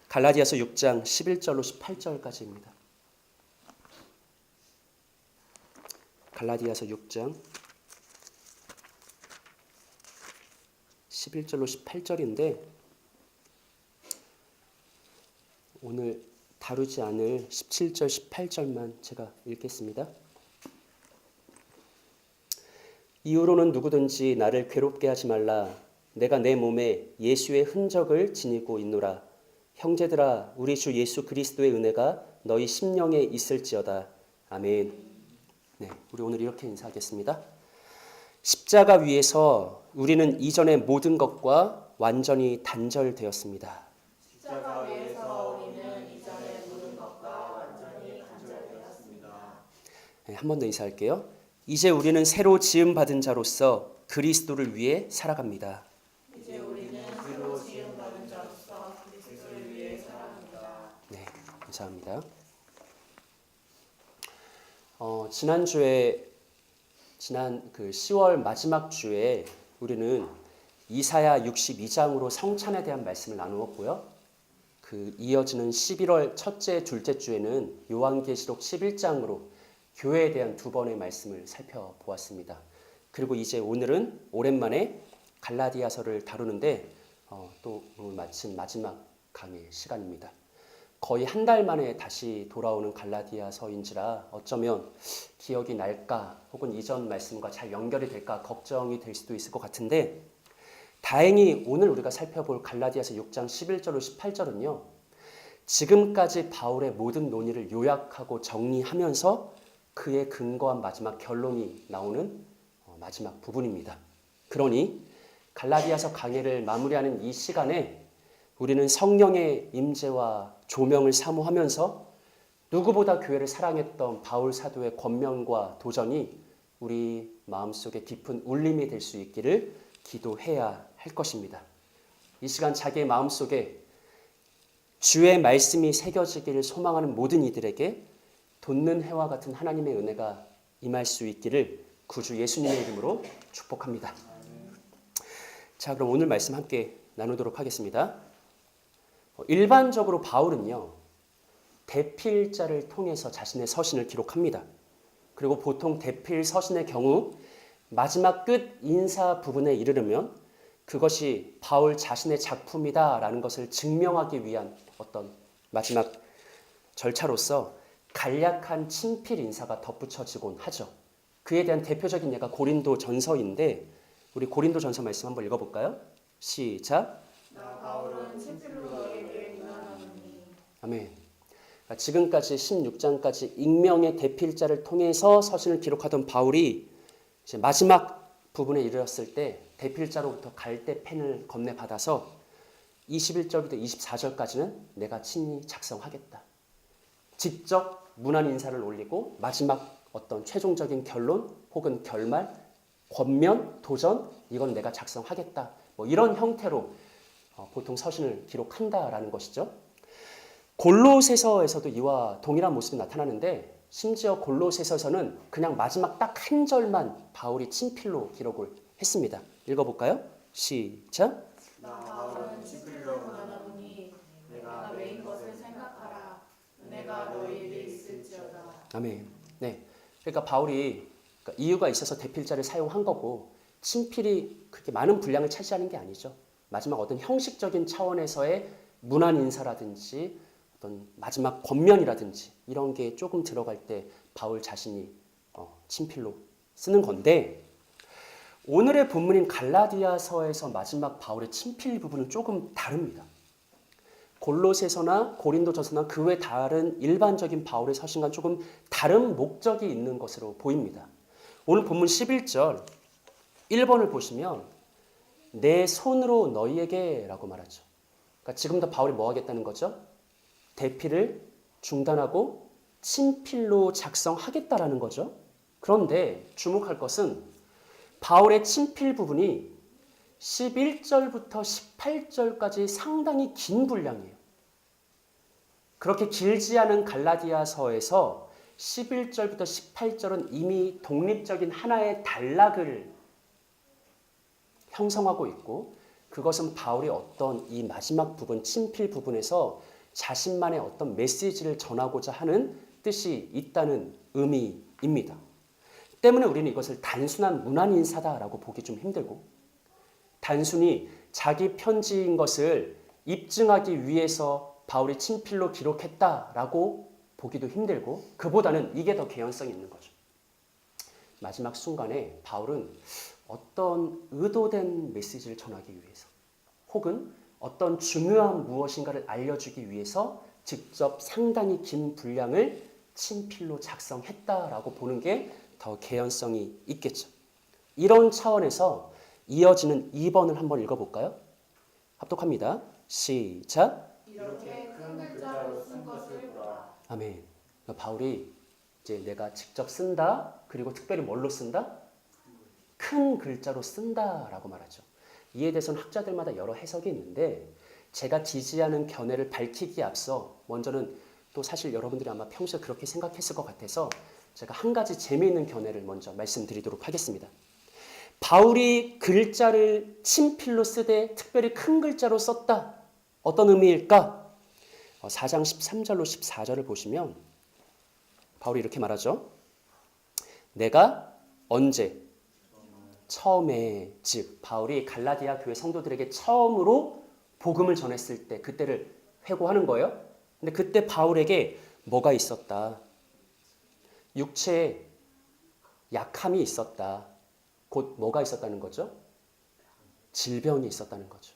갈라디아서 6장 11절로 18절까지입니다. 갈라디아서 6장 11절로 18절인데 오늘 다루지 않을 17절, 18절만 제가 읽겠습니다. 이후로는 누구든지 나를 괴롭게 하지 말라. 내가 내 몸에 예수의 흔적을 지니고 있노라. 형제들아, 우리 주 예수 그리스도의 은혜가 너희 심령에 있을지어다. 아멘. 네, 우리 오늘 이렇게 인사하겠습니다. 십자가 위에서 우리는 이전의 모든 것과 완전히 단절되었습니다. 십자가 위에서 우리는 이전의 모든 것과 완전히 단절되었습니다. 네, 한 번 더 인사할게요. 이제 우리는 새로 지음 받은 자로서 그리스도를 위해 살아갑니다. 이제 우리는 새로 지음 받은 자로서 그리스도를 위해 살아갑니다. 네, 감사합니다. 지난 10월 마지막 주에 우리는 이사야 62장으로 성찬에 대한 말씀을 나누었고요. 그 이어지는 11월 첫째, 둘째 주에는 요한계시록 11장으로 교회에 대한 두 번의 말씀을 살펴보았습니다. 그리고 이제 오늘은 오랜만에 갈라디아서를 다루는데 또 오늘 마침 마지막 강의 시간입니다. 거의 한 달 만에 다시 돌아오는 갈라디아서인지라 어쩌면 기억이 날까 혹은 이전 말씀과 잘 연결이 될까 걱정이 될 수도 있을 것 같은데 다행히 오늘 우리가 살펴볼 갈라디아서 6장 11절로 18절은요. 지금까지 바울의 모든 논의를 요약하고 정리하면서 그의 근거한 마지막 결론이 나오는 마지막 부분입니다. 그러니 갈라디아서 강해를 마무리하는 이 시간에 우리는 성령의 임재와 조명을 사모하면서 누구보다 교회를 사랑했던 바울 사도의 권면과 도전이 우리 마음속에 깊은 울림이 될 수 있기를 기도해야 할 것입니다. 이 시간 자기의 마음속에 주의 말씀이 새겨지기를 소망하는 모든 이들에게 돋는 해와 같은 하나님의 은혜가 임할 수 있기를 구주 예수님의 이름으로 축복합니다. 자, 그럼 오늘 말씀 함께 나누도록 하겠습니다. 일반적으로 바울은요, 대필자를 통해서 자신의 서신을 기록합니다. 그리고 보통 대필 서신의 경우 마지막 끝 인사 부분에 이르르면 그것이 바울 자신의 작품이다라는 것을 증명하기 위한 어떤 마지막 절차로서 간략한 친필 인사가 덧붙여지곤 하죠. 그에 대한 대표적인 예가 고린도 전서인데 우리 고린도 전서 말씀 한번 읽어볼까요? 시작. 나 바울은 친필로 너에게 문안하노니. 아멘. 지금까지 16장까지 익명의 대필자를 통해서 서신을 기록하던 바울이 이제 마지막 부분에 이르렀을 때 대필자로부터 갈대 펜을 건네받아서 21절부터 24절까지는 내가 친히 작성하겠다. 직접 문안 인사를 올리고 마지막 어떤 최종적인 결론 혹은 결말, 권면, 도전 이건 내가 작성하겠다. 뭐 이런 형태로 보통 서신을 기록한다라는 것이죠. 골로새서에서도 이와 동일한 모습이 나타나는데 심지어 골로새서에서는 그냥 마지막 딱 한 절만 바울이 친필로 기록을 했습니다. 읽어볼까요? 시작. 나 바울은 친필로 문안하노니 내가 외인 것을 생각하라. 은혜가 너희에게 있을지어다. 아멘. 네, 그러니까 바울이 이유가 있어서 대필자를 사용한 거고 친필이 그렇게 많은 분량을 차지하는 게 아니죠. 마지막 어떤 형식적인 차원에서의 문안 인사라든지 어떤 마지막 권면이라든지 이런 게 조금 들어갈 때 바울 자신이 친필로 쓰는 건데 오늘의 본문인 갈라디아서에서 마지막 바울의 친필 부분은 조금 다릅니다. 골로새서나 고린도전서나 그 외 다른 일반적인 바울의 서신과는 조금 다른 목적이 있는 것으로 보입니다. 오늘 본문 11절 1번을 보시면 내 손으로 너희에게 라고 말하죠. 그러니까 지금도 바울이 뭐 하겠다는 거죠? 대필을 중단하고 친필로 작성하겠다라는 거죠. 그런데 주목할 것은 바울의 친필 부분이 11절부터 18절까지 상당히 긴 분량이에요. 그렇게 길지 않은 갈라디아서에서 11절부터 18절은 이미 독립적인 하나의 단락을 형성하고 있고 그것은 바울이 어떤 이 마지막 부분, 친필 부분에서 자신만의 어떤 메시지를 전하고자 하는 뜻이 있다는 의미입니다. 때문에 우리는 이것을 단순한 문안 인사다라고 보기 좀 힘들고, 단순히 자기 편지인 것을 입증하기 위해서 바울이 친필로 기록했다라고 보기도 힘들고, 그보다는 이게 더 개연성이 있는 거죠. 마지막 순간에 바울은 어떤 의도된 메시지를 전하기 위해서, 혹은 어떤 중요한 무엇인가를 알려주기 위해서 직접 상당히 긴 분량을 친필로 작성했다라고 보는 게 더 개연성이 있겠죠. 이런 차원에서 이어지는 2번을 한번 읽어볼까요? 합독합니다. 시작. 이렇게 큰 글자로 쓴 것을 보라. 아멘. 바울이 이제 내가 직접 쓴다, 그리고 특별히 뭘로 쓴다? 큰 글자로 쓴다라고 말하죠. 이에 대해서는 학자들마다 여러 해석이 있는데, 제가 지지하는 견해를 밝히기에 앞서 먼저는 또 사실 여러분들이 아마 평소에 그렇게 생각했을 것 같아서 제가 한 가지 재미있는 견해를 먼저 말씀드리도록 하겠습니다. 바울이 글자를 친필로 쓰되 특별히 큰 글자로 썼다. 어떤 의미일까? 4장 13절로 14절을 보시면 바울이 이렇게 말하죠. 내가 언제? 처음에, 즉 바울이 갈라디아 교회 성도들에게 처음으로 복음을 전했을 때, 그때를 회고하는 거예요. 근데 그때 바울에게 뭐가 있었다? 육체에 약함이 있었다. 곧 뭐가 있었다는 거죠? 질병이 있었다는 거죠.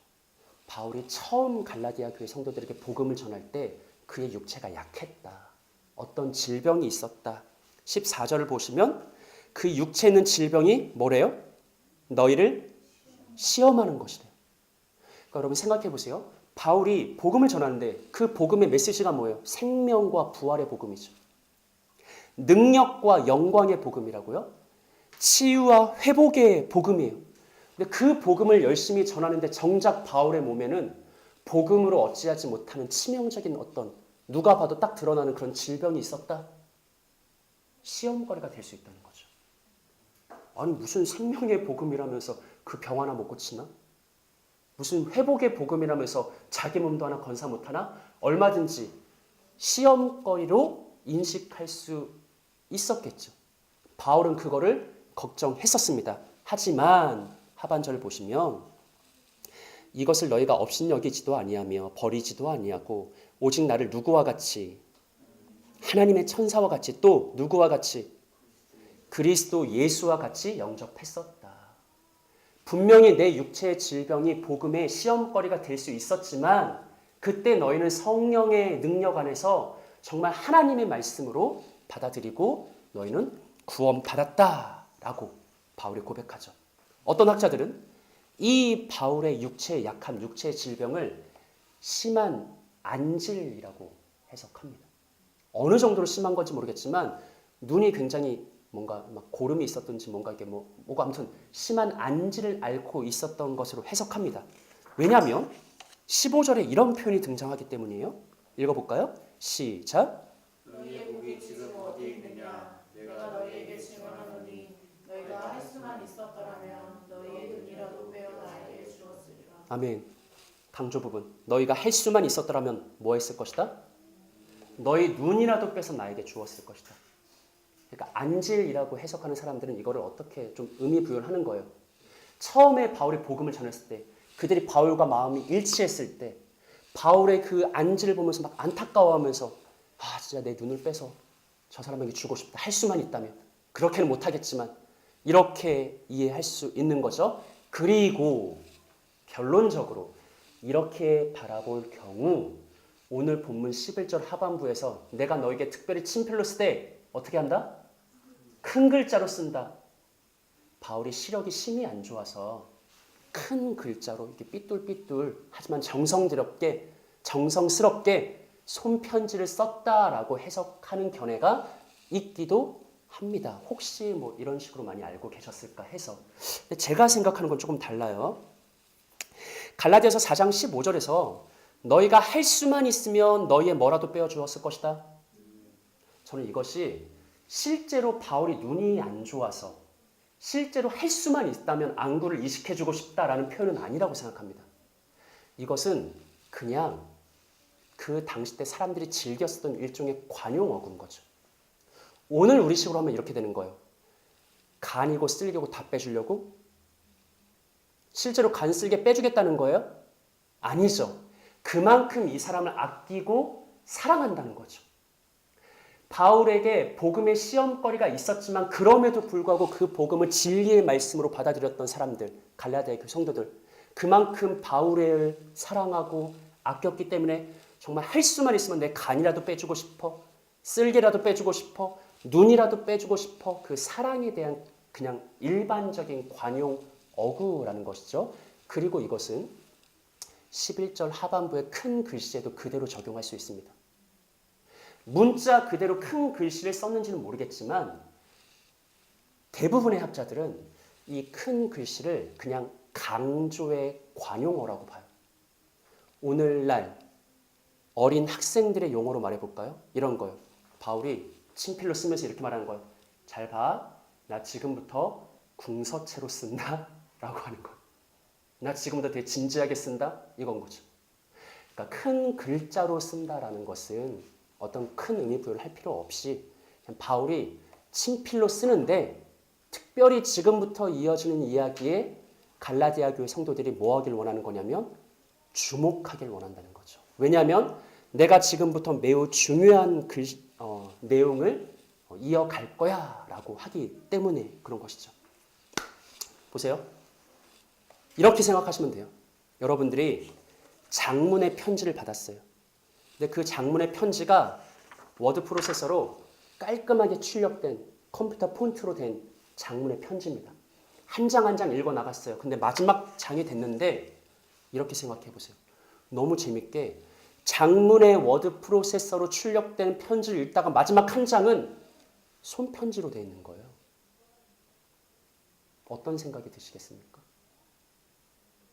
바울이 처음 갈라디아 교회 성도들에게 복음을 전할 때 그의 육체가 약했다. 어떤 질병이 있었다. 14절을 보시면 그 육체에 있는 질병이 뭐래요? 너희를 시험하는 것이래요. 그러니까 여러분 생각해 보세요. 바울이 복음을 전하는데 그 복음의 메시지가 뭐예요? 생명과 부활의 복음이죠. 능력과 영광의 복음이라고요? 치유와 회복의 복음이에요. 근데 그 복음을 열심히 전하는데 정작 바울의 몸에는 복음으로 어찌하지 못하는 치명적인 어떤, 누가 봐도 딱 드러나는 그런 질병이 있었다. 시험거리가 될 수 있다는 거죠. 아니 무슨 생명의 복음이라면서 그 병 하나 못 고치나? 무슨 회복의 복음이라면서 자기 몸도 하나 건사 못하나? 얼마든지 시험거리로 인식할 수 있었겠죠. 바울은 그거를 걱정했었습니다. 하지만 하반절을 보시면 이것을 너희가 업신여기지도 아니하며 버리지도 아니하고 오직 나를 누구와 같이, 하나님의 천사와 같이, 또 누구와 같이, 그리스도 예수와 같이 영접했었다. 분명히 내 육체의 질병이 복음의 시험거리가 될 수 있었지만 그때 너희는 성령의 능력 안에서 정말 하나님의 말씀으로 받아들이고 너희는 구원받았다라고 바울이 고백하죠. 어떤 학자들은 이 바울의 육체의 약함, 육체의 질병을 심한 안질이라고 해석합니다. 어느 정도로 심한 건지 모르겠지만 눈이 굉장히 뭔가 막 고름이 있었든지 뭔가 이게 뭐가 아무튼 심한 안질을 앓고 있었던 것으로 해석합니다. 왜냐하면 15절에 이런 표현이 등장하기 때문이에요. 읽어볼까요? 시작. 너희의 복이 지금 어디 있느냐? 내가 너희에게 증언하노니 너희가 할 수만 있었더라면 너희의 눈이라도 빼어 나에게 주었으리라. 아멘. 강조 부분. 너희가 할 수만 있었더라면 뭐 했을 것이다? 너희 눈이라도 빼서 나에게 주었을 것이다. 그러니까 안질이라고 해석하는 사람들은 이거를 어떻게 좀 의미 부여를 하는 거예요. 처음에 바울이 복음을 전했을 때, 그들이 바울과 마음이 일치했을 때 바울의 그 안질을 보면서 막 안타까워하면서 아 진짜 내 눈을 빼서 저 사람에게 주고 싶다. 할 수만 있다면. 그렇게는 못하겠지만 이렇게 이해할 수 있는 거죠. 그리고 결론적으로 이렇게 바라볼 경우 오늘 본문 11절 하반부에서 내가 너에게 특별히 친필로 쓰되 어떻게 한다? 큰 글자로 쓴다. 바울이 시력이 심히 안 좋아서 큰 글자로 이렇게 삐뚤삐뚤 하지만 정성스럽게 손편지를 썼다라고 해석하는 견해가 있기도 합니다. 혹시 뭐 이런 식으로 많이 알고 계셨을까 해서. 근데 제가 생각하는 건 조금 달라요. 갈라디아서 4장 15절에서 너희가 할 수만 있으면 너희의 뭐라도 빼어주었을 것이다. 저는 이것이 실제로 바울이 눈이 안 좋아서 실제로 할 수만 있다면 안구를 이식해주고 싶다라는 표현은 아니라고 생각합니다. 이것은 그냥 그 당시 때 사람들이 즐겨 쓰던 일종의 관용 어구인 거죠. 오늘 우리식으로 하면 이렇게 되는 거예요. 간이고 쓸개고 다 빼주려고? 실제로 간 쓸개 빼주겠다는 거예요? 아니죠. 그만큼 이 사람을 아끼고 사랑한다는 거죠. 바울에게 복음의 시험거리가 있었지만 그럼에도 불구하고 그 복음을 진리의 말씀으로 받아들였던 사람들, 갈라디아 그 성도들, 그만큼 바울을 사랑하고 아꼈기 때문에 정말 할 수만 있으면 내 간이라도 빼주고 싶어, 쓸개라도 빼주고 싶어, 눈이라도 빼주고 싶어. 그 사랑에 대한 그냥 일반적인 관용 어구라는 것이죠. 그리고 이것은 11절 하반부의 큰 글씨에도 그대로 적용할 수 있습니다. 문자 그대로 큰 글씨를 썼는지는 모르겠지만 대부분의 학자들은 이 큰 글씨를 그냥 강조의 관용어라고 봐요. 오늘날 어린 학생들의 용어로 말해볼까요? 이런 거요. 바울이 친필로 쓰면서 이렇게 말하는 거예요. 잘 봐. 나 지금부터 궁서체로 쓴다. 라고 하는 거예요. 나 지금부터 되게 진지하게 쓴다. 이건 거죠. 그러니까 큰 글자로 쓴다라는 것은 어떤 큰 의미 부여를 할 필요 없이 그냥 바울이 친필로 쓰는데 특별히 지금부터 이어지는 이야기에 갈라디아 교회 성도들이 뭐 하길 원하는 거냐면 주목하길 원한다는 거죠. 왜냐하면 내가 지금부터 매우 중요한 내용을 이어갈 거야 라고 하기 때문에 그런 것이죠. 보세요. 이렇게 생각하시면 돼요. 여러분들이 장문의 편지를 받았어요. 근데 그 장문의 편지가 워드 프로세서로 깔끔하게 출력된 컴퓨터 폰트로 된 장문의 편지입니다. 한 장 한 장 읽어 나갔어요. 근데 마지막 장이 됐는데 이렇게 생각해 보세요. 너무 재밌게 장문의 워드 프로세서로 출력된 편지를 읽다가 마지막 한 장은 손편지로 되어 있는 거예요. 어떤 생각이 드시겠습니까?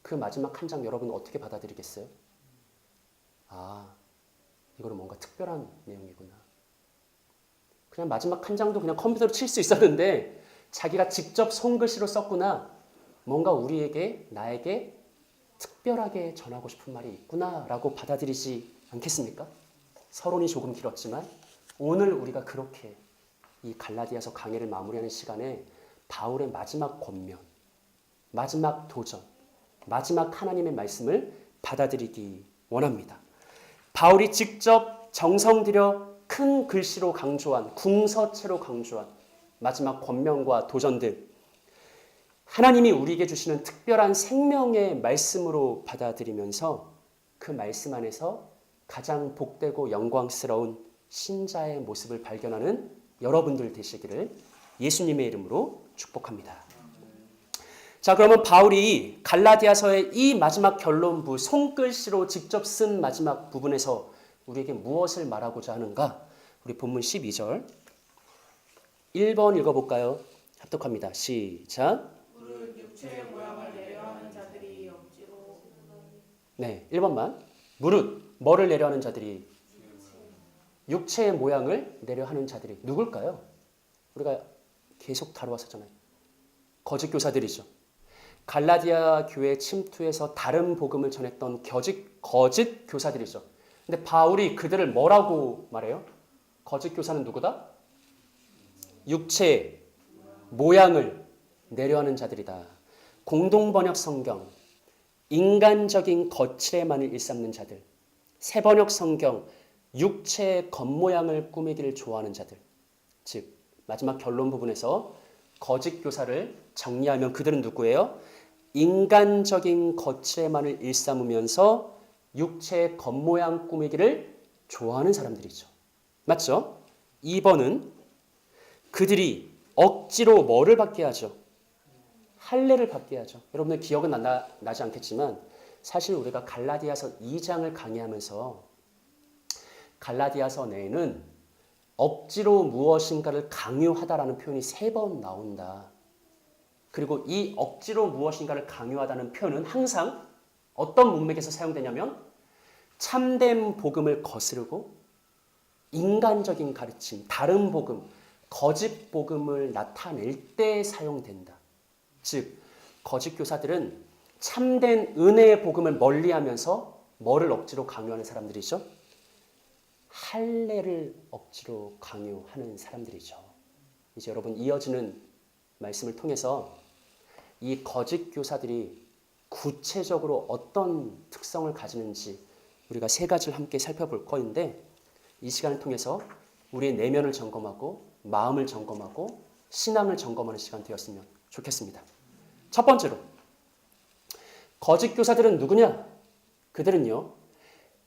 그 마지막 한 장 여러분 어떻게 받아들이겠어요? 아, 이거는 뭔가 특별한 내용이구나. 그냥 마지막 한 장도 그냥 컴퓨터로 칠 수 있었는데 자기가 직접 손글씨로 썼구나. 뭔가 우리에게, 나에게 특별하게 전하고 싶은 말이 있구나라고 받아들이지 않겠습니까? 서론이 조금 길었지만 오늘 우리가 그렇게 이 갈라디아서 강해를 마무리하는 시간에 바울의 마지막 권면, 마지막 도전, 마지막 하나님의 말씀을 받아들이기 원합니다. 바울이 직접 정성 들여 큰 글씨로 강조한, 궁서체로 강조한 마지막 권면과 도전들, 하나님이 우리에게 주시는 특별한 생명의 말씀으로 받아들이면서 그 말씀 안에서 가장 복되고 영광스러운 신자의 모습을 발견하는 여러분들 되시기를 예수님의 이름으로 축복합니다. 자, 그러면 바울이 갈라디아서의 이 마지막 결론부 손글씨로 직접 쓴 마지막 부분에서 우리에게 무엇을 말하고자 하는가? 우리 본문 12절 1번 읽어볼까요? 합독합니다. 시작. 무릇 육체의 모양을 내려하는 자들이 억지로. 네, 1번만. 무릇 뭐를 내려하는 자들이? 육체의 모양을 내려하는 자들이 누굴까요? 우리가 계속 다루었었잖아요. 거짓 교사들이죠. 갈라디아 교회 침투해서 다른 복음을 전했던 거짓 교사들이죠. 근데 바울이 그들을 뭐라고 말해요? 거짓 교사는 누구다? 육체의 모양을 내려하는 자들이다. 공동번역 성경, 인간적인 거칠에만을 일삼는 자들. 새번역 성경, 육체의 겉모양을 꾸미기를 좋아하는 자들. 즉 마지막 결론 부분에서 거짓 교사를 정리하면 그들은 누구예요? 인간적인 거칠에만을 일삼으면서 육체의 겉모양 꾸미기를 좋아하는 사람들이죠. 맞죠? 2번은 그들이 억지로 뭐를 받게 하죠? 할례를 받게 하죠. 여러분들 기억은 나지 않겠지만 사실 우리가 갈라디아서 2장을 강의하면서 갈라디아서 내에는 억지로 무엇인가를 강요하다라는 표현이 3번 나온다. 그리고 이 억지로 무엇인가를 강요하다는 표현은 항상 어떤 문맥에서 사용되냐면 참된 복음을 거스르고 인간적인 가르침, 다른 복음, 거짓 복음을 나타낼 때 사용된다. 즉 거짓 교사들은 참된 은혜의 복음을 멀리하면서 뭐를 억지로 강요하는 사람들이죠? 할례를 억지로 강요하는 사람들이죠. 이제 여러분 이어지는 말씀을 통해서 이 거짓 교사들이 구체적으로 어떤 특성을 가지는지 우리가 세 가지를 함께 살펴볼 거인데 이 시간을 통해서 우리의 내면을 점검하고 마음을 점검하고 신앙을 점검하는 시간 되었으면 좋겠습니다. 첫 번째로 거짓 교사들은 누구냐? 그들은요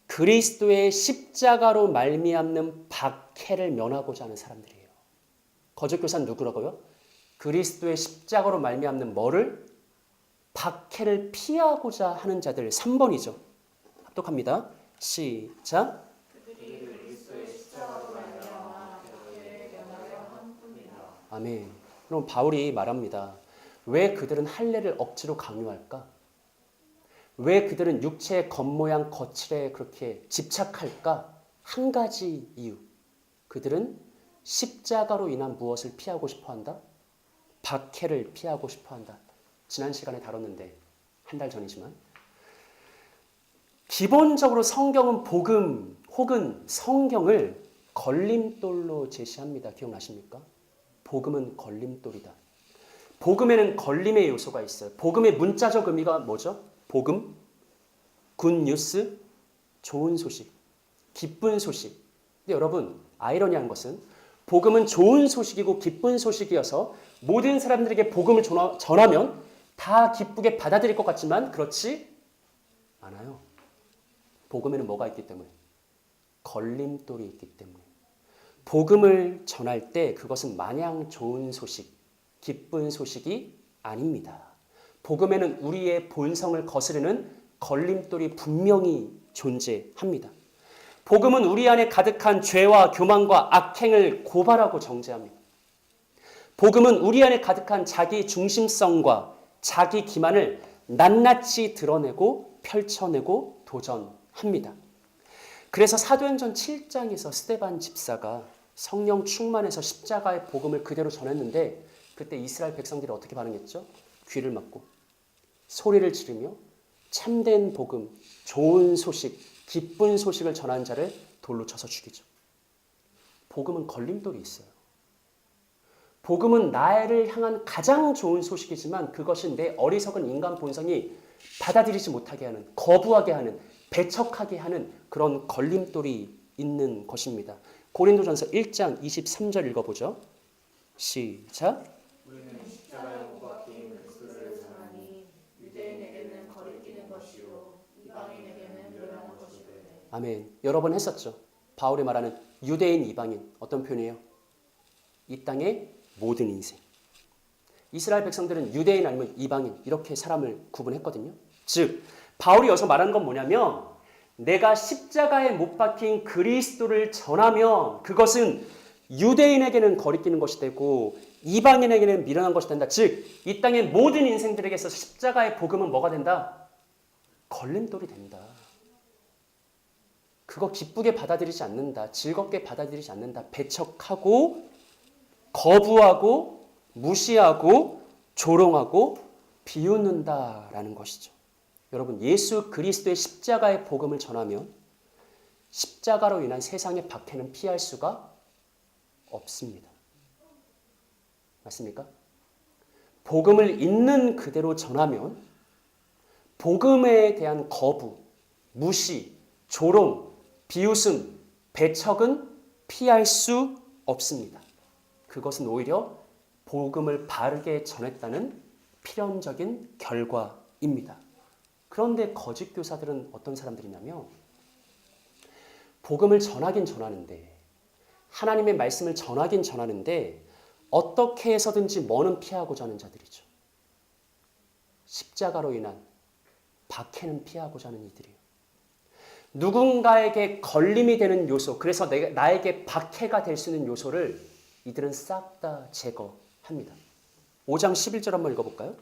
그리스도의 십자가로 말미암는 박해를 면하고자 하는 사람들이에요. 거짓 교사는 누구라고요? 그리스도의 십자가로 말미암는 뭐를? 박해를 피하고자 하는 자들. 3번이죠. 합독합니다. 시작. 아멘. 그럼 바울이 말합니다. 왜 그들은 할례를 억지로 강요할까? 왜 그들은 육체의 겉모양 거칠에 그렇게 집착할까? 한 가지 이유. 그들은 십자가로 인한 무엇을 피하고 싶어한다? 박해를 피하고 싶어한다. 지난 시간에 다뤘는데 한 달 전이지만 기본적으로 성경은 복음 혹은 성경을 걸림돌로 제시합니다. 기억나십니까? 복음은 걸림돌이다. 복음에는 걸림의 요소가 있어요. 복음의 문자적 의미가 뭐죠? 복음, 굿뉴스, 좋은 소식, 기쁜 소식. 근데 여러분 아이러니한 것은 복음은 좋은 소식이고 기쁜 소식이어서 모든 사람들에게 복음을 전하면 다 기쁘게 받아들일 것 같지만 그렇지 않아요. 복음에는 뭐가 있기 때문에? 걸림돌이 있기 때문에. 복음을 전할 때 그것은 마냥 좋은 소식, 기쁜 소식이 아닙니다. 복음에는 우리의 본성을 거스르는 걸림돌이 분명히 존재합니다. 복음은 우리 안에 가득한 죄와 교만과 악행을 고발하고 정죄합니다. 복음은 우리 안에 가득한 자기 중심성과 자기 기만을 낱낱이 드러내고 펼쳐내고 도전합니다. 그래서 사도행전 7장에서 스데반 집사가 성령 충만해서 십자가의 복음을 그대로 전했는데 그때 이스라엘 백성들이 어떻게 반응했죠? 귀를 막고 소리를 지르며 참된 복음, 좋은 소식, 기쁜 소식을 전한 자를 돌로 쳐서 죽이죠. 복음은 걸림돌이 있어요. 복음은 나를 향한 가장 좋은 소식이지만 그것이 내 어리석은 인간 본성이 받아들이지 못하게 하는, 거부하게 하는, 배척하게 하는 그런 걸림돌이 있는 것입니다. 고린도전서 1장 23절 읽어보죠. 시작. 우리는 십자가에 못 박힌 그리스도를 전하니 유대인에게는 거리끼는 것이요 이방인에게는 멸하는 것이되. 아멘. 여러 번 했었죠. 바울이 말하는 유대인, 이방인 어떤 표현이에요? 이 땅의 모든 인생. 이스라엘 백성들은 유대인 아니면 이방인 이렇게 사람을 구분했거든요. 즉 바울이 여기서 말하는 건 뭐냐면 내가 십자가에 못 박힌 그리스도를 전하면 그것은 유대인에게는 거리끼는 것이 되고 이방인에게는 미련한 것이 된다. 즉 이 땅의 모든 인생들에게 있어서 십자가의 복음은 뭐가 된다? 걸림돌이 된다. 그거 기쁘게 받아들이지 않는다. 즐겁게 받아들이지 않는다. 배척하고 거부하고 무시하고 조롱하고 비웃는다라는 것이죠. 여러분 예수 그리스도의 십자가의 복음을 전하면 십자가로 인한 세상의 박해는 피할 수가 없습니다. 맞습니까? 복음을 있는 그대로 전하면 복음에 대한 거부, 무시, 조롱, 비웃음, 배척은 피할 수 없습니다. 그것은 오히려 복음을 바르게 전했다는 필연적인 결과입니다. 그런데 거짓 교사들은 어떤 사람들이냐면 복음을 전하긴 전하는데 하나님의 말씀을 전하긴 전하는데 어떻게 해서든지 뭐는 피하고자 하는 자들이죠. 십자가로 인한 박해는 피하고자 하는 이들이에요. 누군가에게 걸림이 되는 요소, 그래서 나에게 박해가 될 수 있는 요소를 이들은 싹 다 제거합니다. 5장 11절 한번 읽어볼까요?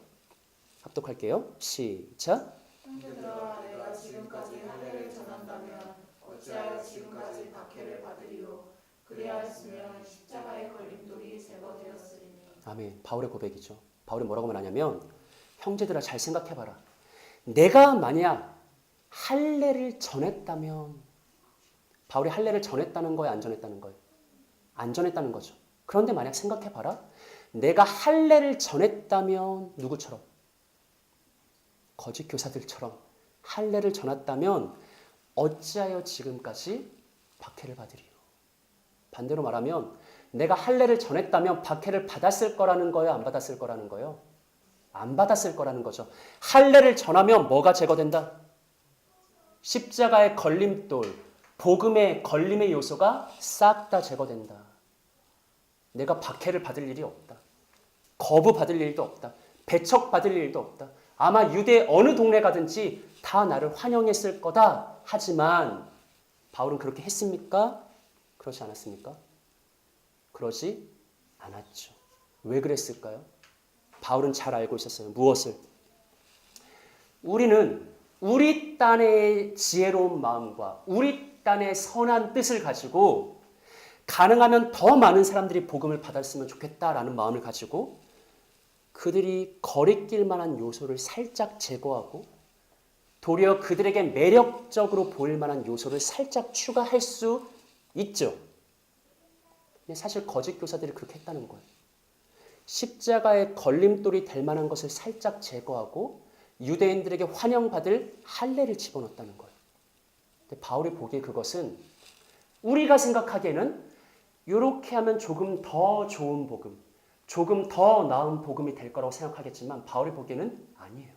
합독할게요. 시작. 형제들아 내가 지금까지 할례를 전한다면 어찌하여 지금까지 박해를 받으리요 그리하였으면 십자가의 걸림돌이 제거되었으리니. 아멘. 바울의 고백이죠. 바울이 뭐라고 말하냐면 형제들아 잘 생각해봐라. 내가 만약 할례를 전했다면 바울이 할례를 전했다는 거예요? 안 전했다는 거예요? 안 전했다는 거죠. 그런데 만약 생각해봐라. 내가 할례를 전했다면 누구처럼? 거짓 교사들처럼 할례를 전했다면 어찌하여 지금까지 박해를 받으리요? 반대로 말하면 내가 할례를 전했다면 박해를 받았을 거라는 거예요? 안 받았을 거라는 거예요? 안 받았을 거라는 거죠. 할례를 전하면 뭐가 제거된다? 십자가의 걸림돌, 복음의 걸림의 요소가 싹 다 제거된다. 내가 박해를 받을 일이 없다. 거부받을 일도 없다. 배척받을 일도 없다. 아마 유대 어느 동네 가든지 다 나를 환영했을 거다. 하지만 바울은 그렇게 했습니까? 그러지 않았습니까? 그러지 않았죠. 왜 그랬을까요? 바울은 잘 알고 있었어요. 무엇을? 우리는 우리 딴의 지혜로운 마음과 우리 딴의 선한 뜻을 가지고 가능하면 더 많은 사람들이 복음을 받았으면 좋겠다라는 마음을 가지고 그들이 거리낄 만한 요소를 살짝 제거하고 도리어 그들에게 매력적으로 보일 만한 요소를 살짝 추가할 수 있죠. 근데 사실 거짓 교사들이 그렇게 했다는 거예요. 십자가의 걸림돌이 될 만한 것을 살짝 제거하고 유대인들에게 환영받을 할례를 집어넣었다는 거예요. 근데 바울이 보기에 그것은 우리가 생각하기에는 이렇게 하면 조금 더 좋은 복음, 조금 더 나은 복음이 될 거라고 생각하겠지만 바울이 보기에는 아니에요.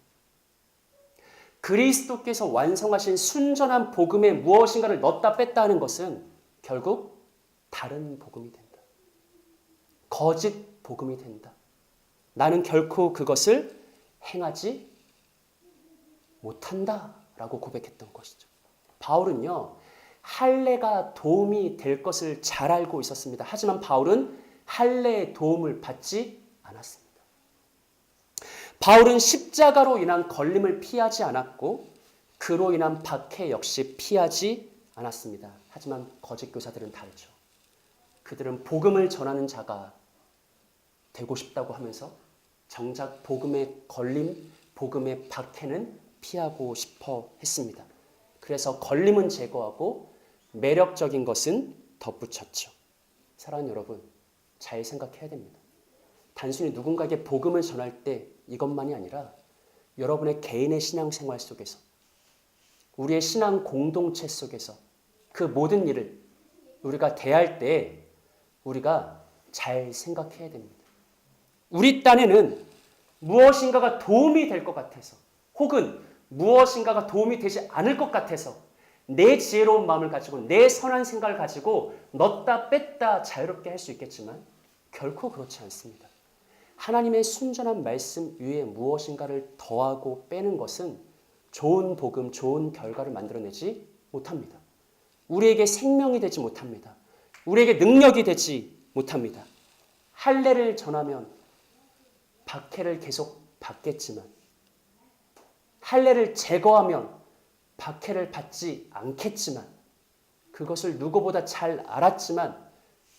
그리스도께서 완성하신 순전한 복음에 무엇인가를 넣었다 뺐다 하는 것은 결국 다른 복음이 된다. 거짓 복음이 된다. 나는 결코 그것을 행하지 못한다라고 고백했던 것이죠. 바울은요. 할례가 도움이 될 것을 잘 알고 있었습니다. 하지만 바울은 할례의 도움을 받지 않았습니다. 바울은 십자가로 인한 걸림을 피하지 않았고 그로 인한 박해 역시 피하지 않았습니다. 하지만 거짓 교사들은 다르죠. 그들은 복음을 전하는 자가 되고 싶다고 하면서 정작 복음의 걸림, 복음의 박해는 피하고 싶어 했습니다. 그래서 걸림은 제거하고 매력적인 것은 덧붙였죠. 사랑하는 여러분, 잘 생각해야 됩니다. 단순히 누군가에게 복음을 전할 때 이것만이 아니라 여러분의 개인의 신앙생활 속에서 우리의 신앙 공동체 속에서 그 모든 일을 우리가 대할 때 우리가 잘 생각해야 됩니다. 우리 딴에는 무엇인가가 도움이 될 것 같아서 혹은 무엇인가가 도움이 되지 않을 것 같아서 내 지혜로운 마음을 가지고 내 선한 생각을 가지고 넣었다 뺐다 자유롭게 할 수 있겠지만 결코 그렇지 않습니다. 하나님의 순전한 말씀 위에 무엇인가를 더하고 빼는 것은 좋은 복음, 좋은 결과를 만들어내지 못합니다. 우리에게 생명이 되지 못합니다. 우리에게 능력이 되지 못합니다. 할례를 전하면 박해를 계속 받겠지만 할례를 제거하면 박해를 받지 않겠지만 그것을 누구보다 잘 알았지만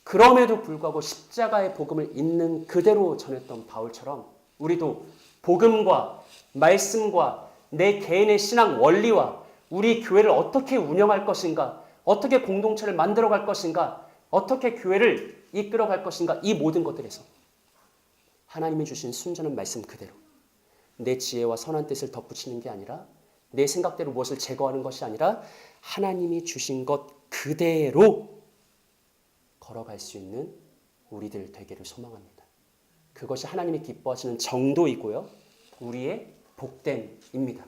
그럼에도 불구하고 십자가의 복음을 있는 그대로 전했던 바울처럼 우리도 복음과 말씀과 내 개인의 신앙 원리와 우리 교회를 어떻게 운영할 것인가, 어떻게 공동체를 만들어갈 것인가, 어떻게 교회를 이끌어갈 것인가 이 모든 것들에서 하나님이 주신 순전한 말씀 그대로 내 지혜와 선한 뜻을 덧붙이는 게 아니라 내 생각대로 무엇을 제거하는 것이 아니라 하나님이 주신 것 그대로 걸어갈 수 있는 우리들 되기를 소망합니다. 그것이 하나님이 기뻐하시는 정도이고요. 우리의 복됨입니다.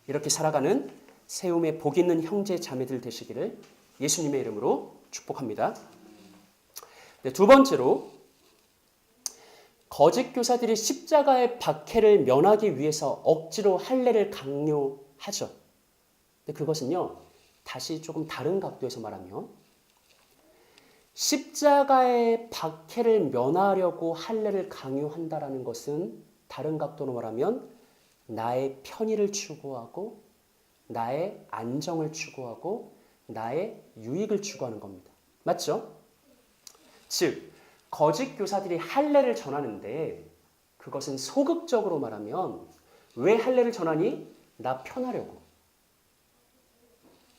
이렇게 살아가는 세움의 복 있는 형제 자매들 되시기를 예수님의 이름으로 축복합니다. 네, 두 번째로 거짓 교사들이 십자가의 박해를 면하기 위해서 억지로 할례를 강요하죠. 근데 그것은요. 다시 조금 다른 각도에서 말하면 십자가의 박해를 면하려고 할례를 강요한다라는 것은 다른 각도로 말하면 나의 편의를 추구하고 나의 안정을 추구하고 나의 유익을 추구하는 겁니다. 맞죠? 즉 거짓 교사들이 할례를 전하는데 그것은 소극적으로 말하면 왜 할례를 전하니? 나 편하려고.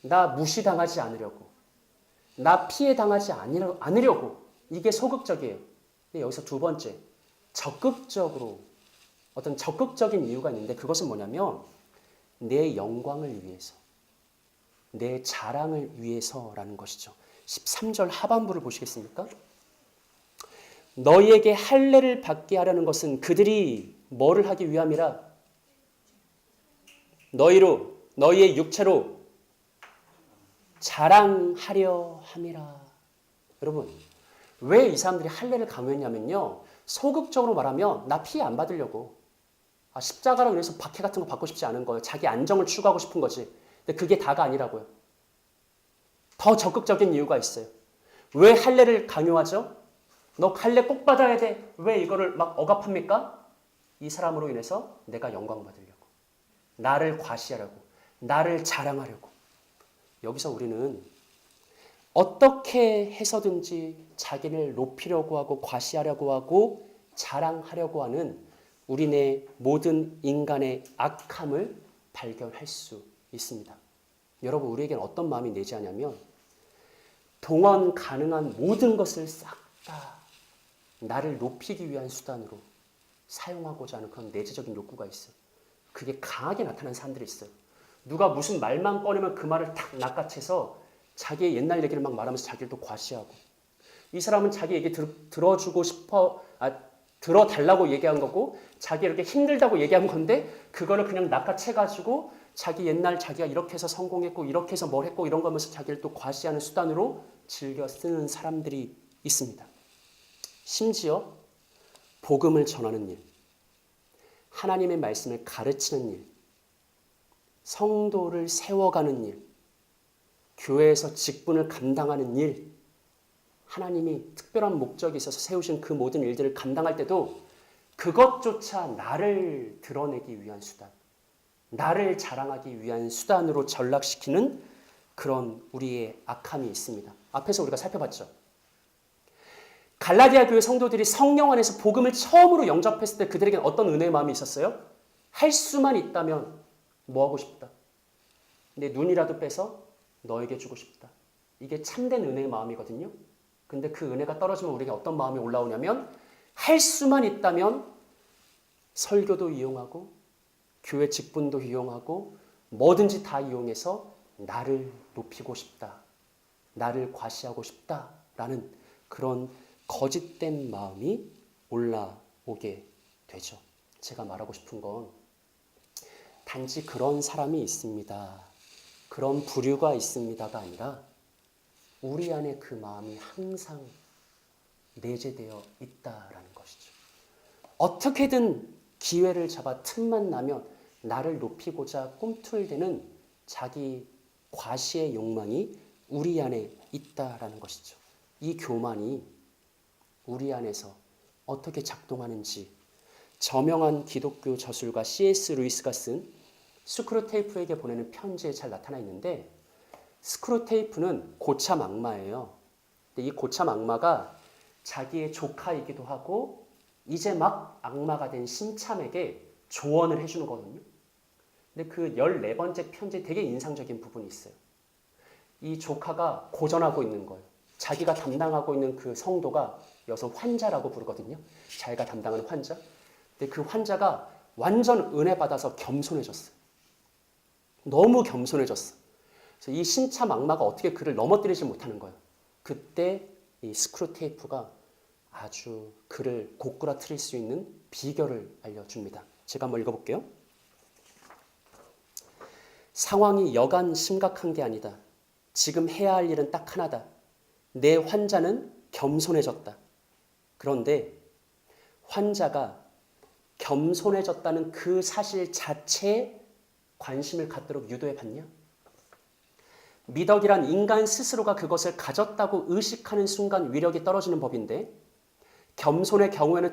나 무시당하지 않으려고. 나 피해 당하지 않으려고. 이게 소극적이에요. 근데 여기서 두 번째, 적극적으로 어떤 적극적인 이유가 있는데 그것은 뭐냐면 내 영광을 위해서, 내 자랑을 위해서라는 것이죠. 13절 하반부를 보시겠습니까? 너희에게 할례를 받게 하려는 것은 그들이 뭐를 하기 위함이라? 너희의 육체로 자랑하려 함이라. 여러분, 왜 이 사람들이 할례를 강요했냐면요. 소극적으로 말하면 나 피해 안 받으려고. 십자가로 인해서 박해 같은 거 받고 싶지 않은 거예요. 자기 안정을 추구하고 싶은 거지. 근데 그게 다가 아니라고요. 더 적극적인 이유가 있어요. 왜 할례를 강요하죠? 너 할례 꼭 받아야 돼. 왜 이거를 막 억압합니까? 이 사람으로 인해서 내가 영광 받으려고. 나를 과시하려고. 나를 자랑하려고. 여기서 우리는 어떻게 해서든지 자기를 높이려고 하고 과시하려고 하고 자랑하려고 하는 우리네 모든 인간의 악함을 발견할 수 있습니다. 여러분, 우리에게는 어떤 마음이 내재하냐면 동원 가능한 모든 것을 싹 다 나를 높이기 위한 수단으로 사용하고자 하는 그런 내재적인 욕구가 있어요. 그게 강하게 나타나는 사람들이 있어요. 누가 무슨 말만 꺼내면 그 말을 탁 낚아채서 자기의 옛날 얘기를 막 말하면서 자기를 또 과시하고, 이 사람은 자기 얘기 들어주고 싶어, 들어달라고 얘기한 거고 자기 이렇게 힘들다고 얘기한 건데 그거를 그냥 낚아채가지고 자기 옛날 자기가 이렇게 해서 성공했고 이렇게 해서 뭘 했고 이런 거 하면서 자기를 또 과시하는 수단으로 즐겨 쓰는 사람들이 있습니다. 심지어 복음을 전하는 일, 하나님의 말씀을 가르치는 일, 성도를 세워가는 일, 교회에서 직분을 감당하는 일, 하나님이 특별한 목적이 있어서 세우신 그 모든 일들을 감당할 때도 그것조차 나를 드러내기 위한 수단, 나를 자랑하기 위한 수단으로 전락시키는 그런 우리의 악함이 있습니다. 앞에서 우리가 살펴봤죠. 갈라디아 교회 성도들이 성령 안에서 복음을 처음으로 영접했을 때 그들에게는 어떤 은혜의 마음이 있었어요? 할 수만 있다면 뭐 하고 싶다. 내 눈이라도 빼서 너에게 주고 싶다. 이게 참된 은혜의 마음이거든요. 근데 그 은혜가 떨어지면 우리에게 어떤 마음이 올라오냐면 할 수만 있다면 설교도 이용하고 교회 직분도 이용하고 뭐든지 다 이용해서 나를 높이고 싶다. 나를 과시하고 싶다라는 그런 거짓된 마음이 올라오게 되죠. 제가 말하고 싶은 건 단지 그런 사람이 있습니다. 그런 부류가 있습니다가 아니라 우리 안에 그 마음이 항상 내재되어 있다라는 것이죠. 어떻게든 기회를 잡아 틈만 나면 나를 높이고자 꿈틀대는 자기 과시의 욕망이 우리 안에 있다라는 것이죠. 이 교만이 우리 안에서 어떻게 작동하는지 저명한 기독교 저술가 C.S. 루이스가 쓴 스크루테이프에게 보내는 편지에 잘 나타나 있는데, 스크루테이프는 고참 악마예요. 근데 이 고참 악마가 자기의 조카이기도 하고 이제 막 악마가 된 신참에게 조언을 해주는 거거든요. 근데 그 14번째 편지에 되게 인상적인 부분이 있어요. 이 조카가 고전하고 있는 거예요. 자기가 담당하고 있는 그 성도가 여기서 환자라고 부르거든요. 자기가 담당하는 환자. 근데 그 환자가 완전 은혜 받아서 겸손해졌어요. 너무 겸손해졌어. 그래서 이 신참 악마가 어떻게 그를 넘어뜨리지 못하는 거예요. 그때 이 스크루테이프가 아주 그를 고꾸라뜨릴 수 있는 비결을 알려줍니다. 제가 한번 읽어볼게요. 상황이 여간 심각한 게 아니다. 지금 해야 할 일은 딱 하나다. 내 환자는 겸손해졌다. 그런데 환자가 겸손해졌다는 그 사실 자체에 관심을 갖도록 유도해 봤냐? 미덕이란 인간 스스로가 그것을 가졌다고 의식하는 순간 위력이 떨어지는 법인데, 겸손의 경우에는